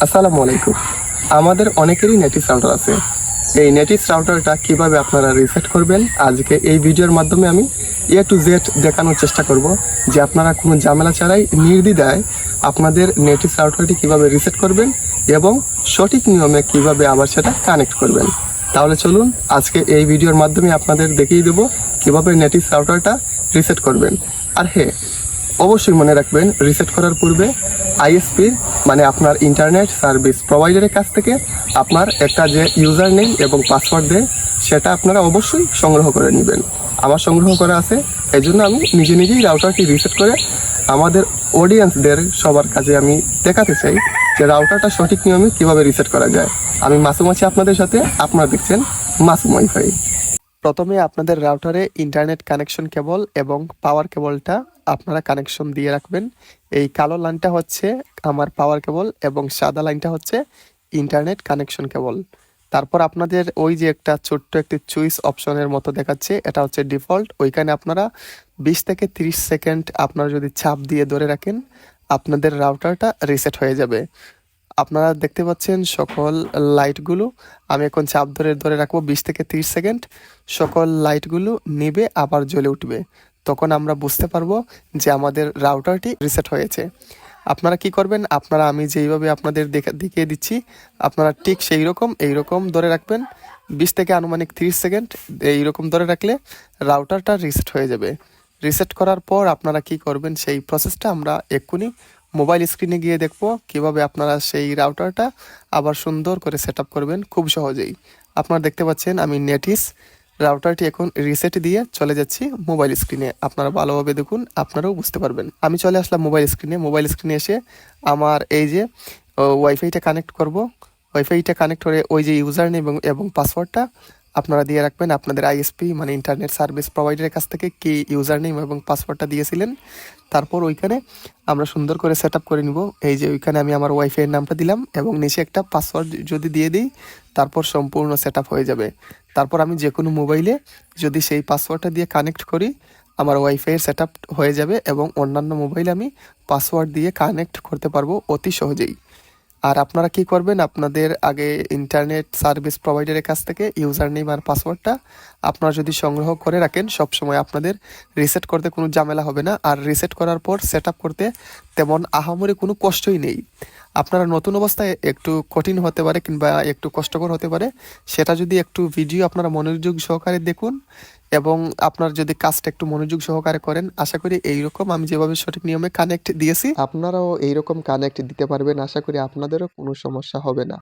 আসসালামু আলাইকুম। আমাদের অনেকেরই নেটিভ রাউটার আছে। এই নেটিভ রাউটারটা কিভাবে আপনারা রিসেট করবেন আজকে এই ভিডিওর মাধ্যমে আমি টু জেড দেখানোর চেষ্টা করব যে আপনারা কোনো ঝামেলা ছাড়াই নির্দ্বিধায় আপনাদের নেটিভ রাউটারটি কিভাবে রিসেট করবেন এবং সঠিক নিয়মে কিভাবে আবার সেটা কানেক্ট করবেন। তাহলে চলুন আজকে এই ভিডিওর মাধ্যমে আপনাদের দেখিয়ে দেবো কিভাবে নেটিভ রাউটারটা রিসেট করবেন। আর হ্যাঁ, অবশ্যই মনে রাখবেন রিসেট করার পূর্বে আইএসপি মানে আপনার ইন্টারনেট সার্ভিস প্রোভাইডারের কাছ থেকে আপনার একটা যে ইউজার নেম এবং পাসওয়ার্ড দেয় সেটা আপনারা অবশ্যই সংগ্রহ করে নেবেন। আমার সংগ্রহ করা আছে, এই জন্য আমি নিজেই রাউটারটি রিসেট করে আমাদের অডিয়েন্সদের সবার কাছে আমি দেখাতে চাই যে রাউটারটা সঠিক নিয়মে কিভাবে রিসেট করা যায়। আমি মাসুম আছি আপনাদের সাথে, আপনারা দেখছেন মাসুম ওয়াইফাই। প্রথমে আপনাদের রাউটারে ইন্টারনেট কানেকশন কেবল এবং পাওয়ার কেবলটা আপনারা কানেকশন দিয়ে রাখবেন। এই কালো লাইনটা হচ্ছে আমার পাওয়ার কেবল এবং সাদা লাইনটা হচ্ছে ইন্টারনেট কানেকশন কেবল। তারপর আপনাদের ওই যে একটা ছোট্ট একটি চুইস অপশনের মতো দেখাচ্ছে, এটা হচ্ছে ডিফল্ট। ওইখানে আপনারা 20 থেকে 30 সেকেন্ড আপনারা যদি চাপ দিয়ে ধরে রাখেন আপনাদের রাউটারটা রিসেট হয়ে যাবে। আপনারা দেখতে পাচ্ছেন সকল লাইটগুলো, আমি এখন চাপ ধরে ধরে রাখবো 20 থেকে 30 সেকেন্ড, সকল লাইটগুলো নিবে আবার জ্বলে উঠবে। তখন আমরা বুঝতে পারবো যে আমাদের রাউটারটি রিসেট হয়েছে। আপনারা কি করবেন, আপনারা আমি যেইভাবে আপনাদের দেখিয়ে দিচ্ছি আপনারা ঠিক সেই রকম এইরকম ধরে রাখবেন 20 থেকে আনুমানিক 30 সেকেন্ড। এইরকম ধরে রাখলে রাউটারটা রিসেট হয়ে যাবে। রিসেট করার পর আপনারা কি করবেন সেই প্রসেসটা আমরা এক্ষুনি মোবাইল স্ক্রিনে গিয়ে দেখবো কিভাবে আপনারা সেই রাউটারটা আবার সুন্দর করে সেট আপ করবেন খুব সহজেই। আপনারা দেখতে পাচ্ছেন আমি নেটিস রাউটারটি এখন রিসেট দিয়ে চলে যাচ্ছি মোবাইল স্ক্রিনে। আপনারা ভালোভাবে দেখুন, আপনারাও বুঝতে পারবেন। আমি চলে আসলাম মোবাইল স্ক্রিনে। মোবাইল স্ক্রিনে এসে আমার এই যে ওয়াইফাইটা কানেক্ট করব। ওয়াইফাইটা কানেক্ট করে ওই যে ইউজার নেম এবং পাসওয়ার্ডটা আপনারা দিয়ে রাখবেন আপনাদের আইএসপি মানে ইন্টারনেট সার্ভিস প্রোভাইডারের কাছ থেকে কি ইউজার নেম এবং পাসওয়ার্ডটা দিয়েছিলেন। তারপর ওইখানে আমরা সুন্দর করে সেট আপ করে নিব। এই যে ওইখানে আমি আমার ওয়াইফাইয়ের নামটা দিলাম এবং নিচে একটা পাসওয়ার্ড যদি দিয়ে দিই তারপর সম্পূর্ণ সেট আপ হয়ে যাবে। তারপর আমি যে কোনো মোবাইলে যদি সেই পাসওয়ার্ডটা দিয়ে কানেক্ট করি আমার ওয়াইফাইয়ের সেট আপ হয়ে যাবে এবং অন্যান্য মোবাইলে আমি পাসওয়ার্ড দিয়ে কানেক্ট করতে পারবো অতি সহজেই। আর আপনারা কি করবেন, আপনাদের আগে ইন্টারনেট সার্ভিস প্রোভাইডারের কাছ থেকে ইউজার নেম আর পাসওয়ার্ডটা আপনারা যদি সংগ্রহ করে রাখেন সবসময় আপনাদের রিসেট করতে কোনো ঝামেলা হবে না। আর রিসেট করার পর সেট আপ করতে তেমন আহামরি কোনো কষ্টই নেই। আপনারা নতুন অবস্থায় একটু কঠিন হতে পারে কিংবা একটু কষ্টকর হতে পারে, সেটা যদি একটু ভিডিও আপনারা মনোযোগ সহকারে দেখুন এবং আপনার যদি কাজটা একটু মনোযোগ সহকারে করেন আশা করি এইরকম আমি যেভাবে সঠিক নিয়মে কানেক্ট দিয়েছি আপনারাও এইরকম কানেক্ট দিতে পারবেন। আশা করি আপনাদেরও কোনো সমস্যা হবে না।